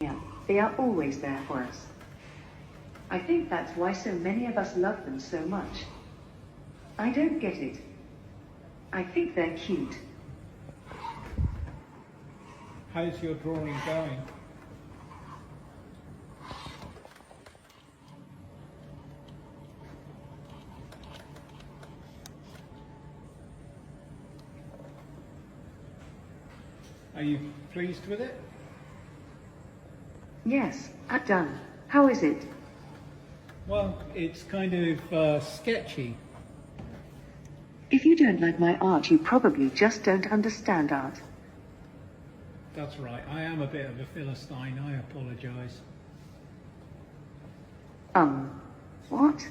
Yeah, they are always there for us. I think that's why so many of us love them so much. I don't get it. I think they're cute. How's your drawing going? Are you pleased with it? Yes, I'm done. How is it? Well, it's kind of sketchy. If you don't like my art, you probably just don't understand art. That's right, I am a bit of a Philistine, I apologise. What?